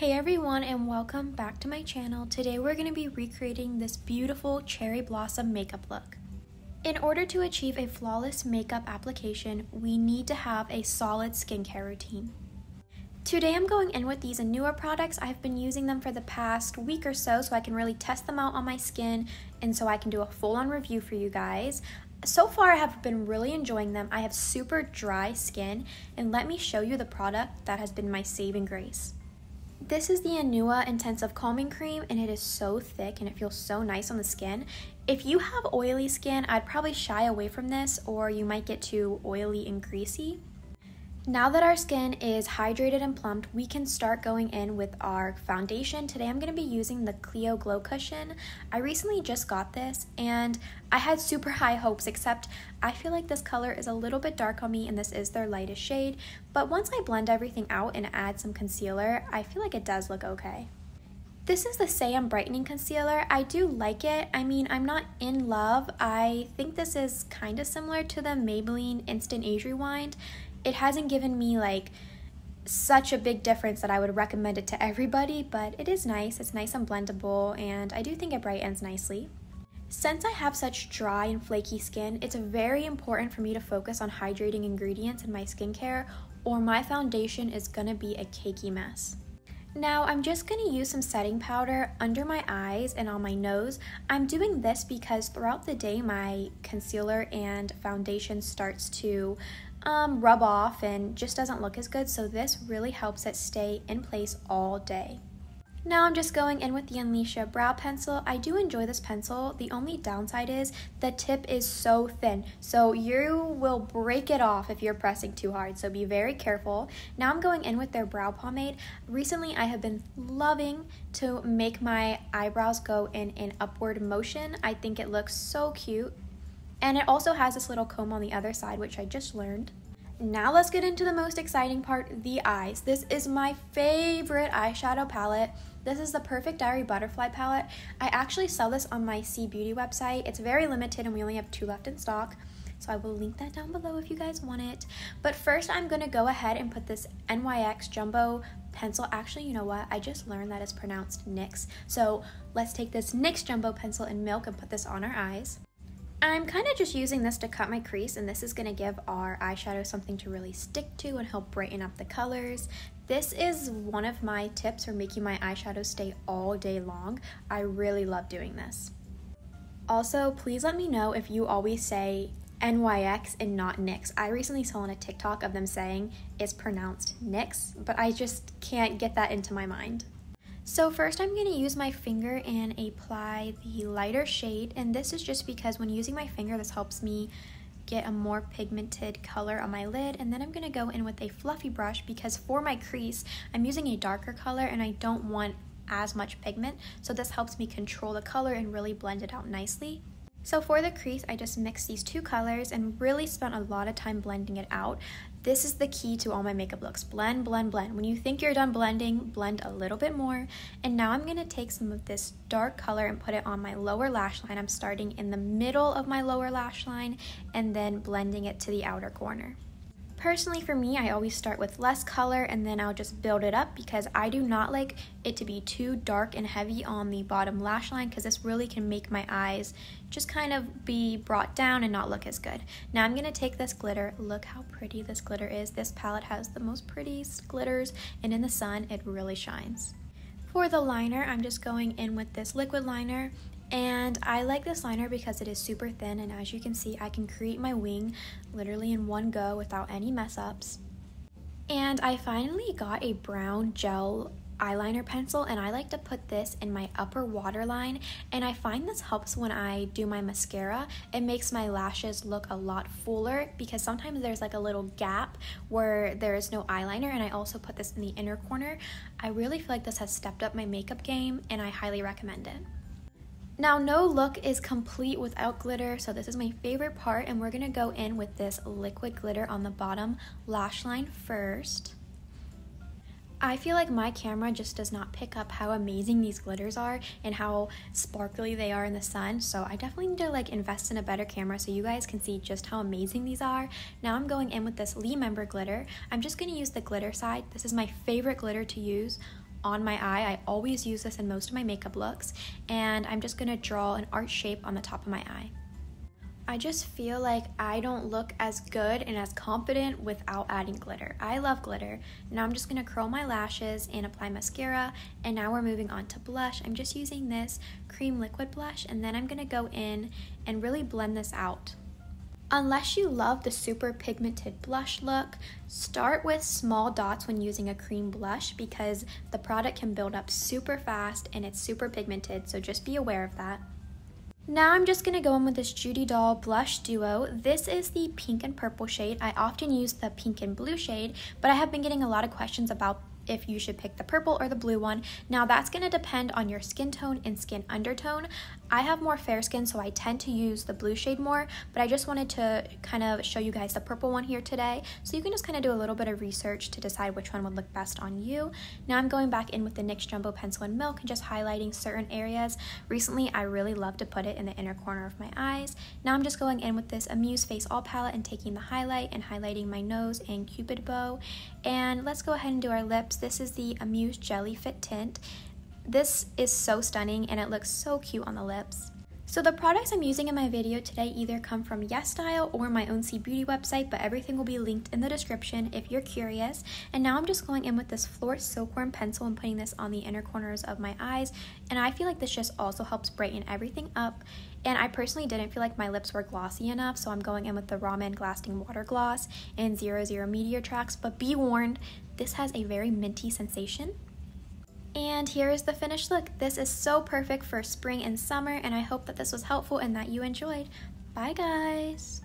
Hey everyone, and welcome back to my channel. Today we're going to be recreating this beautiful cherry blossom makeup look. In order to achieve a flawless makeup application, we need to have a solid skincare routine. Today I'm going in with these newer products. I've been using them for the past week or so I can really test them out on my skin and so I can do a full-on review for you guys. So far I have been really enjoying them. I have super dry skin, and let me show you the product that has been my saving grace. This is the Anua Intensive Calming Cream, and it is so thick and it feels so nice on the skin. If you have oily skin, I'd probably shy away from this, or you might get too oily and greasy. Now that our skin is hydrated and plumped, we can start going in with our foundation. Today I'm going to be using the Clio Glow Cushion. I recently just got this and I had super high hopes, except I feel like this color is a little bit dark on me and this is their lightest shade. But once I blend everything out and add some concealer, I feel like it does look okay. This is the Say I'm Brightening Concealer. I do like it. I mean, I'm not in love. I think this is kind of similar to the Maybelline Instant Age Rewind. It hasn't given me like such a big difference that I would recommend it to everybody, but it is nice. It's nice and blendable, and I do think it brightens nicely. Since I have such dry and flaky skin, it's very important for me to focus on hydrating ingredients in my skincare, or my foundation is gonna be a cakey mess. Now I'm just going to use some setting powder under my eyes and on my nose. I'm doing this because throughout the day my concealer and foundation starts to rub off and just doesn't look as good, so this really helps it stay in place all day. Now I'm just going in with the Unleasha brow pencil. I do enjoy this pencil. The only downside is the tip is so thin, so you will break it off if you're pressing too hard, so be very careful. Now I'm going in with their brow pomade. Recently I have been loving to make my eyebrows go in an upward motion. I think it looks so cute, and it also has this little comb on the other side, which I just learned. Now let's get into the most exciting part, the eyes. This is my favorite eyeshadow palette. This is the Perfect Diary Butterfly palette. I actually sell this on my Cbeauty website. It's very limited and we only have 2 left in stock, so I will link that down below if you guys want it. But first I'm gonna go ahead and put this NYX Jumbo pencil. Actually, you know what? I just learned that it's pronounced NYX. So let's take this NYX Jumbo pencil in milk and put this on our eyes. I'm kind of just using this to cut my crease, and this is going to give our eyeshadow something to really stick to and help brighten up the colors. This is one of my tips for making my eyeshadow stay all day long. I really love doing this. Also, please let me know if you always say NYX and not NYX. I recently saw on a TikTok of them saying it's pronounced NYX, but I just can't get that into my mind. So first I'm going to use my finger and apply the lighter shade, and this is just because when using my finger this helps me get a more pigmented color on my lid. And then I'm going to go in with a fluffy brush because for my crease I'm using a darker color and I don't want as much pigment, so this helps me control the color and really blend it out nicely. So for the crease, I just mixed these 2 colors and really spent a lot of time blending it out. This is the key to all my makeup looks. Blend, blend, blend. When you think you're done blending, blend a little bit more. And now I'm going to take some of this dark color and put it on my lower lash line. I'm starting in the middle of my lower lash line and then blending it to the outer corner. Personally, for me, I always start with less color and then I'll just build it up because I do not like it to be too dark and heavy on the bottom lash line, because this really can make my eyes just kind of be brought down and not look as good. Now I'm going to take this glitter. Look how pretty this glitter is. This palette has the most prettiest glitters, and in the sun it really shines. For the liner, I'm just going in with this liquid liner. And I like this liner because it is super thin, and as you can see I can create my wing literally in one go without any mess ups. And I finally got a brown gel eyeliner pencil, and I like to put this in my upper waterline, and I find this helps when I do my mascara. It makes my lashes look a lot fuller because sometimes there's like a little gap where there is no eyeliner, and I also put this in the inner corner. I really feel like this has stepped up my makeup game and I highly recommend it. Now, no look is complete without glitter, so this is my favorite part, and we're going to go in with this liquid glitter on the bottom lash line first. I feel like my camera just does not pick up how amazing these glitters are and how sparkly they are in the sun, so I definitely need to like invest in a better camera so you guys can see just how amazing these are. Now I'm going in with this Lee Member glitter. I'm just going to use the glitter side. This is my favorite glitter to use on my eye. I always use this in most of my makeup looks, and I'm just gonna draw an arch shape on the top of my eye. I just feel like I don't look as good and as confident without adding glitter. I love glitter. Now I'm just gonna curl my lashes and apply mascara, and now we're moving on to blush. I'm just using this cream liquid blush, and then I'm gonna go in and really blend this out. Unless you love the super pigmented blush look, start with small dots when using a cream blush because the product can build up super fast and it's super pigmented, so just be aware of that. Now I'm just going to go in with this Judy Doll Blush Duo. This is the pink and purple shade. I often use the pink and blue shade, but I have been getting a lot of questions about if you should pick the purple or the blue one. Now that's going to depend on your skin tone and skin undertone. I have more fair skin, so I tend to use the blue shade more, but I just wanted to kind of show you guys the purple one here today, so you can just kind of do a little bit of research to decide which one would look best on you. Now I'm going back in with the NYX Jumbo Pencil in Milk and just highlighting certain areas. Recently, I really love to put it in the inner corner of my eyes. Now I'm just going in with this Amuse Face All palette and taking the highlight and highlighting my nose and cupid bow. And let's go ahead and do our lips. This is the Amuse Jelly Fit Tint. This is so stunning and it looks so cute on the lips. So the products I'm using in my video today either come from Yesstyle or my own Cbeauty website, but everything will be linked in the description if you're curious. And now I'm just going in with this Floor Silkworm pencil and putting this on the inner corners of my eyes. And I feel like this just also helps brighten everything up. And I personally didn't feel like my lips were glossy enough, so I'm going in with the Raw Man Lasting Water Gloss and 00 Meteor Tracks. But be warned, this has a very minty sensation. And here is the finished look. This is so perfect for spring and summer, and I hope that this was helpful and that you enjoyed. Bye guys!